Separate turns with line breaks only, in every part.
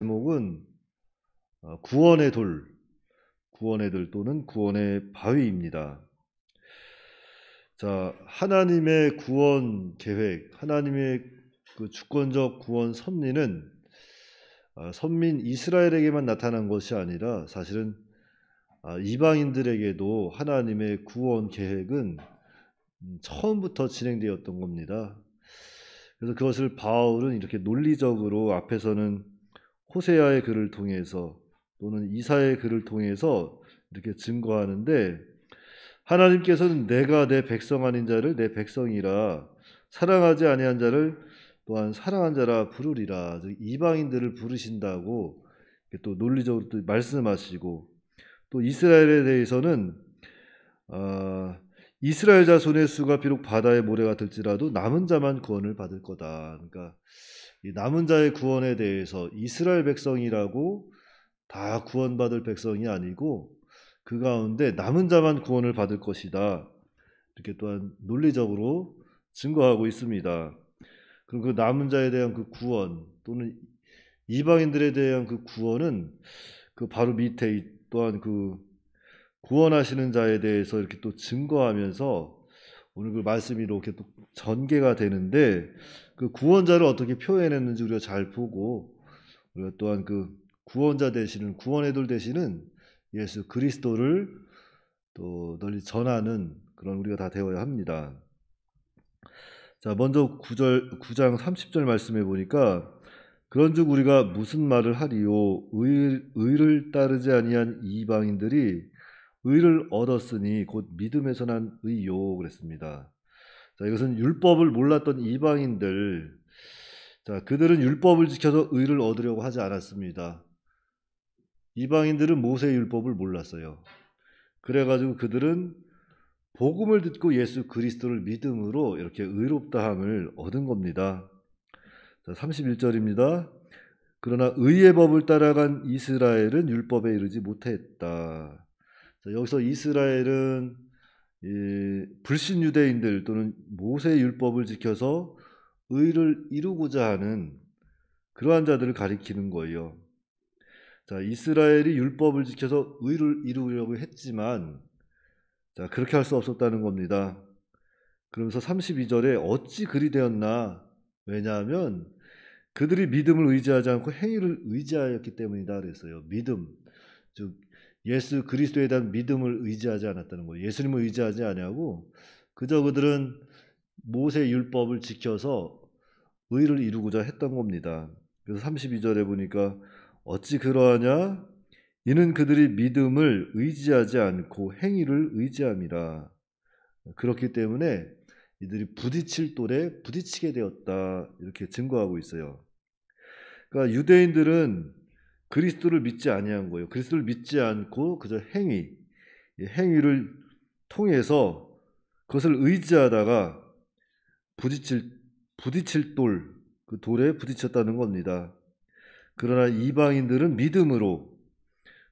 제목은 구원의 돌, 구원의 돌 또는 구원의 바위입니다. 자, 하나님의 구원 계획, 하나님의 그 주권적 구원 섭리는 선민 이스라엘에게만 나타난 것이 아니라 사실은 이방인들에게도 하나님의 구원 계획은 처음부터 진행되었던 겁니다. 그래서 그것을 바울은 이렇게 논리적으로 앞에서는 호세아의 글을 통해서 또는 이사의 글을 통해서 이렇게 증거하는데, 하나님께서는 내가 내 백성 아닌 자를 내 백성이라 사랑하지 아니한 자를 또한 사랑한 자라 부르리라. 즉 이방인들을 부르신다고 또 논리적으로 또 말씀하시고, 또 이스라엘에 대해서는 이스라엘 자손의 수가 비록 바다의 모래가 될지라도 남은 자만 구원을 받을 거다. 그러니까 이 남은 자의 구원에 대해서 이스라엘 백성이라고 다 구원받을 백성이 아니고 그 가운데 남은 자만 구원을 받을 것이다. 이렇게 또한 논리적으로 증거하고 있습니다. 그럼 그 남은 자에 대한 그 구원 또는 이방인들에 대한 그 구원은 그 바로 밑에 또한 그 구원하시는 자에 대해서 이렇게 또 증거하면서 오늘 그 말씀이 이렇게 또 전개가 되는데, 그 구원자를 어떻게 표현했는지 우리가 잘 보고, 우리가 또한 그 구원자 되시는 구원의 돌 되시는 예수 그리스도를 또 널리 전하는 그런 우리가 다 되어야 합니다. 자, 먼저 9장 30절 말씀해 보니까, 그런즉 우리가 무슨 말을 하리요? 의를 따르지 아니한 이방인들이 의를 얻었으니 곧 믿음에서 난 의요 그랬습니다. 자, 이것은 율법을 몰랐던 이방인들, 자, 그들은 율법을 지켜서 의를 얻으려고 하지 않았습니다. 이방인들은 모세의 율법을 몰랐어요. 그래가지고 그들은 복음을 듣고 예수 그리스도를 믿음으로 이렇게 의롭다함을 얻은 겁니다. 자, 31절입니다. 그러나 의의 법을 따라간 이스라엘은 율법에 이르지 못했다. 자, 여기서 이스라엘은 불신 유대인들 또는 모세의 율법을 지켜서 의를 이루고자 하는 그러한 자들을 가리키는 거예요. 자, 이스라엘이 율법을 지켜서 의를 이루려고 했지만, 자, 그렇게 할 수 없었다는 겁니다. 그러면서 32절에 어찌 그리 되었나? 왜냐하면 그들이 믿음을 의지하지 않고 행위를 의지하였기 때문이다 그랬어요. 믿음, 즉 예수 그리스도에 대한 믿음을 의지하지 않았다는 거예요. 예수님을 의지하지 아니하고 그저 그들은 모세 율법을 지켜서 의를 이루고자 했던 겁니다. 그래서 32절에 보니까 어찌 그러하냐? 이는 그들이 믿음을 의지하지 않고 행위를 의지함이라. 그렇기 때문에 이들이 부딪힐 돌에 부딪히게 되었다. 이렇게 증거하고 있어요. 그러니까 유대인들은 그리스도를 믿지 아니한 거예요. 그리스도를 믿지 않고 그저 행위를 통해서 그것을 의지하다가 부딪힐 돌, 그 돌에 부딪혔다는 겁니다. 그러나 이방인들은 믿음으로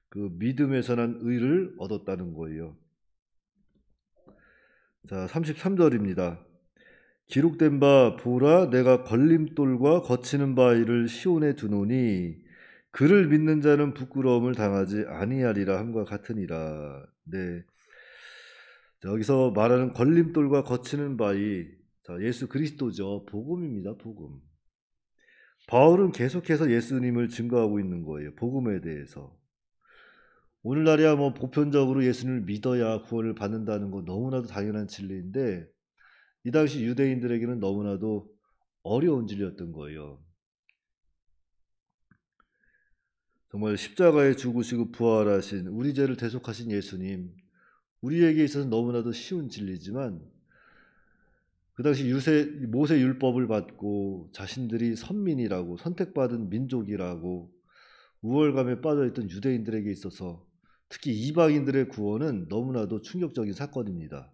그 믿음에서 난 의를 얻었다는 거예요. 자, 33절입니다. 기록된 바 보라 내가 걸림돌과 거치는 바위를 시온에 두노니 그를 믿는 자는 부끄러움을 당하지 아니하리라 함과 같으니라. 네. 자, 여기서 말하는 걸림돌과 거치는 바위, 자, 예수 그리스도죠. 복음입니다. 복음. 바울은 계속해서 예수님을 증거하고 있는 거예요. 복음에 대해서. 오늘날이야 뭐 보편적으로 예수님을 믿어야 구원을 받는다는 거 너무나도 당연한 진리인데, 이 당시 유대인들에게는 너무나도 어려운 진리였던 거예요. 정말 십자가에 죽으시고 부활하신 우리 죄를 대속하신 예수님, 우리에게 있어서 너무나도 쉬운 진리지만 그 당시 모세 율법을 받고 자신들이 선민이라고 선택받은 민족이라고 우월감에 빠져있던 유대인들에게 있어서 특히 이방인들의 구원은 너무나도 충격적인 사건입니다.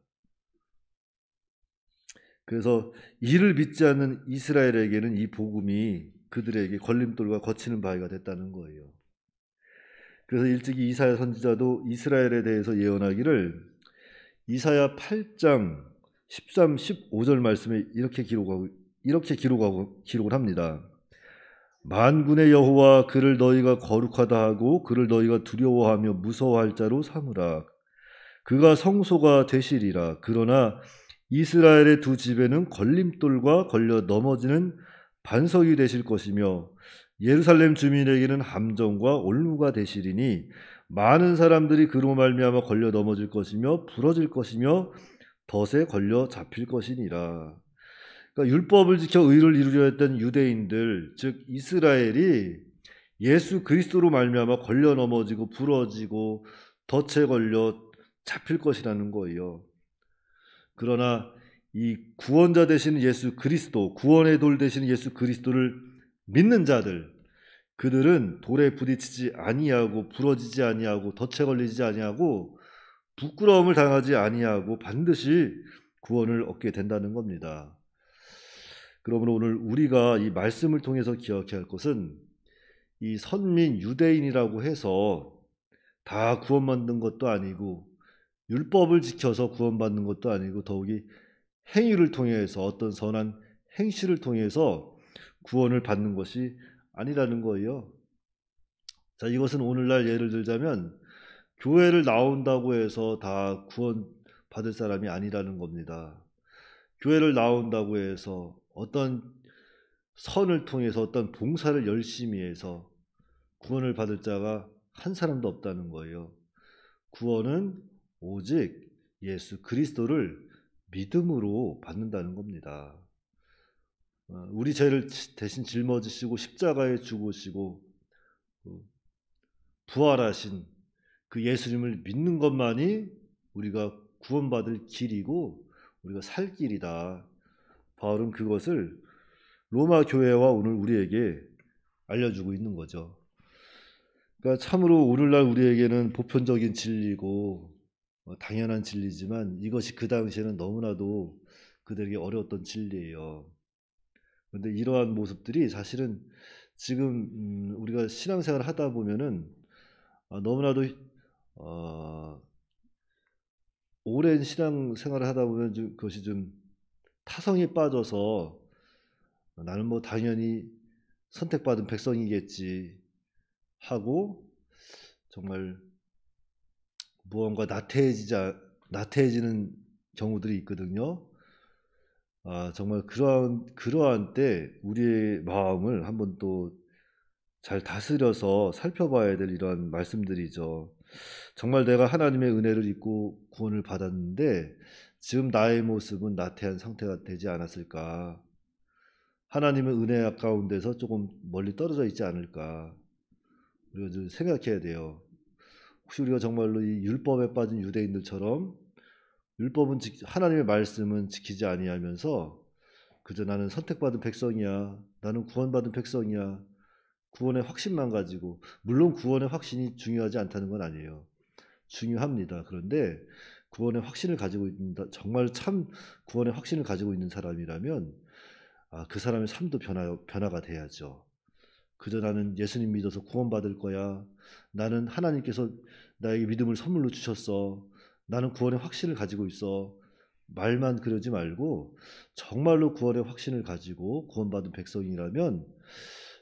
그래서 이를 믿지 않는 이스라엘에게는 이 복음이 그들에게 걸림돌과 거치는 바위가 됐다는 거예요. 그래서 일찍이 이사야 선지자도 이스라엘에 대해서 예언하기를 이사야 8장 13, 15절 말씀에 이렇게 기록을 합니다. 만군의 여호와 그를 너희가 거룩하다 하고 그를 너희가 두려워하며 무서워할 자로 삼으라. 그가 성소가 되시리라. 그러나 이스라엘의 두 집에는 걸림돌과 걸려 넘어지는 반석이 되실 것이며 예루살렘 주민에게는 함정과 올무가 되시리니 많은 사람들이 그로 말미암아 걸려 넘어질 것이며 부러질 것이며 덫에 걸려 잡힐 것이니라. 그러니까 율법을 지켜 의를 이루려 했던 유대인들, 즉 이스라엘이 예수 그리스도로 말미암아 걸려 넘어지고 부러지고 덫에 걸려 잡힐 것이라는 거예요. 그러나 이 구원자 되신 예수 그리스도, 구원의 돌 되신 예수 그리스도를 믿는 자들, 그들은 돌에 부딪히지 아니하고 부러지지 아니하고 덫에 걸리지 아니하고 부끄러움을 당하지 아니하고 반드시 구원을 얻게 된다는 겁니다. 그러므로 오늘 우리가 이 말씀을 통해서 기억해야 할 것은 이 선민 유대인이라고 해서 다 구원받는 것도 아니고 율법을 지켜서 구원받는 것도 아니고 더욱이 행위를 통해서 어떤 선한 행실을 통해서 구원을 받는 것이 아니라는 거예요. 자, 이것은 오늘날 예를 들자면 교회를 나온다고 해서 다 구원 받을 사람이 아니라는 겁니다. 교회를 나온다고 해서 어떤 선을 통해서 어떤 봉사를 열심히 해서 구원을 받을 자가 한 사람도 없다는 거예요. 구원은 오직 예수 그리스도를 믿음으로 받는다는 겁니다. 우리 죄를 대신 짊어지시고 십자가에 죽으시고 부활하신 그 예수님을 믿는 것만이 우리가 구원받을 길이고 우리가 살 길이다. 바울은 그것을 로마 교회와 오늘 우리에게 알려주고 있는 거죠. 그러니까 참으로 오늘날 우리에게는 보편적인 진리고 당연한 진리지만 이것이 그 당시에는 너무나도 그들에게 어려웠던 진리예요. 그런데 이러한 모습들이 사실은 지금 우리가 신앙생활을 하다 보면은 너무나도 오랜 신앙생활을 하다 보면 그것이 좀 타성에 빠져서 나는 뭐 당연히 선택받은 백성이겠지 하고 정말 무언가 나태해지는 경우들이 있거든요. 정말 그러한 때 우리의 마음을 한번 또 잘 다스려서 살펴봐야 될 이런 말씀들이죠. 정말 내가 하나님의 은혜를 입고 구원을 받았는데 지금 나의 모습은 나태한 상태가 되지 않았을까? 하나님의 은혜 가운데서 조금 멀리 떨어져 있지 않을까? 우리가 좀 생각해야 돼요. 혹시 우리가 정말로 이 율법에 빠진 유대인들처럼 하나님의 말씀은 지키지 아니하면서 그저 나는 선택받은 백성이야. 나는 구원받은 백성이야. 구원의 확신만 가지고, 물론 구원의 확신이 중요하지 않다는 건 아니에요. 중요합니다. 그런데 구원의 확신을 가지고 있다, 정말 참 구원의 확신을 가지고 있는 사람이라면 그 사람의 삶도 변화가 돼야죠. 그저 나는 예수님 믿어서 구원받을 거야. 나는 하나님께서 나에게 믿음을 선물로 주셨어. 나는 구원의 확신을 가지고 있어. 말만 그러지 말고 정말로 구원의 확신을 가지고 구원받은 백성이라면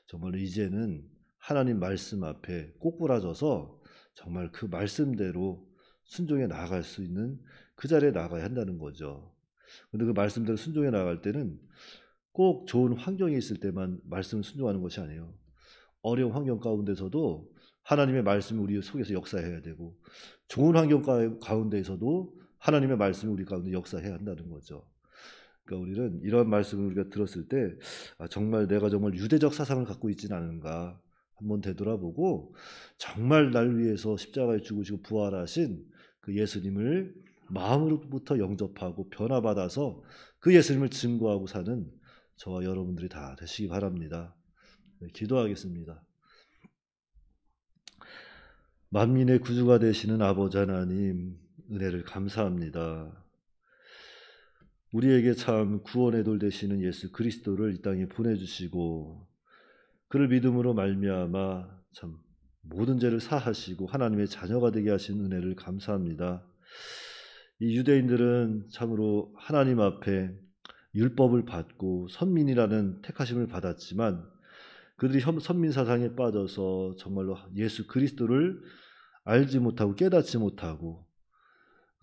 정말로 이제는 하나님 말씀 앞에 꼬꾸라져서 정말 그 말씀대로 순종해 나아갈 수 있는 그 자리에 나가야 한다는 거죠. 근데 그 말씀대로 순종해 나갈 때는 꼭 좋은 환경이 있을 때만 말씀을 순종하는 것이 아니에요. 어려운 환경 가운데서도 하나님의 말씀이 우리 속에서 역사해야 되고 좋은 환경 가운데에서도 하나님의 말씀이 우리 가운데 역사해야 한다는 거죠. 그러니까 우리는 이런 말씀을 우리가 들었을 때 정말 내가 정말 유대적 사상을 갖고 있지는 않은가 한번 되돌아보고 정말 날 위해서 십자가에 죽으시고 부활하신 그 예수님을 마음으로부터 영접하고 변화받아서 그 예수님을 증거하고 사는 저와 여러분들이 다 되시기 바랍니다. 네, 기도하겠습니다. 만민의 구주가 되시는 아버지 하나님, 은혜를 감사합니다. 우리에게 참 구원의 돌 되시는 예수 그리스도를 이 땅에 보내주시고 그를 믿음으로 말미암아 참 모든 죄를 사하시고 하나님의 자녀가 되게 하신 은혜를 감사합니다. 이 유대인들은 참으로 하나님 앞에 율법을 받고 선민이라는 택하심을 받았지만 그들이 선민 사상에 빠져서 정말로 예수 그리스도를 알지 못하고 깨닫지 못하고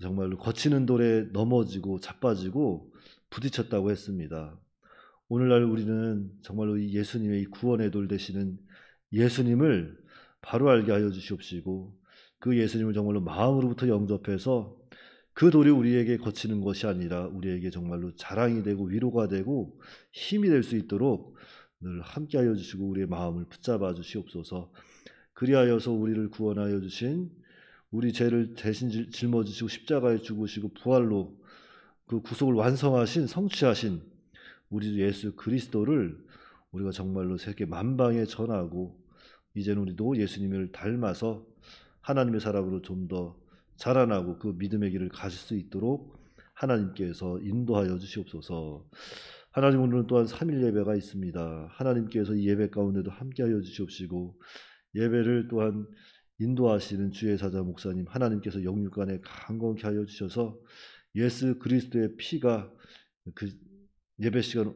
정말로 거치는 돌에 넘어지고 자빠지고 부딪혔다고 했습니다. 오늘날 우리는 정말로 이 예수님의 이 구원의 돌 되시는 예수님을 바로 알게 하여 주시옵시고 그 예수님을 정말로 마음으로부터 영접해서 그 돌이 우리에게 거치는 것이 아니라 우리에게 정말로 자랑이 되고 위로가 되고 힘이 될 수 있도록 늘 함께 하여 주시고 우리의 마음을 붙잡아 주시옵소서. 그리하여서 우리를 구원하여 주신 우리 죄를 대신 짊어지시고 십자가에 죽으시고 부활로 그 구속을 완성하신 성취하신 우리 예수 그리스도를 우리가 정말로 세계 만방에 전하고 이제는 우리도 예수님을 닮아서 하나님의 사람으로 좀 더 자라나고 그 믿음의 길을 가실 수 있도록 하나님께서 인도하여 주시옵소서. 하나님, 오늘은 또한 3일 예배가 있습니다. 하나님께서 이 예배 가운데도 함께하여 주시옵시고 예배를 또한 인도하시는 주의 사자 목사님 하나님께서 영육간에 강건케 하여 주셔서 예수 그리스도의 피가 그 예배 시간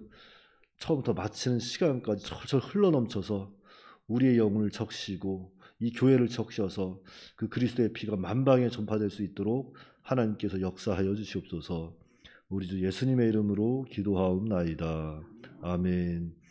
처음부터 마치는 시간까지 철철 흘러넘쳐서 우리의 영혼을 적시고 이 교회를 적셔서 그 그리스도의 피가 만방에 전파될 수 있도록 하나님께서 역사하여 주시옵소서. 우리 주 예수님의 이름으로 기도하옵나이다. 아멘.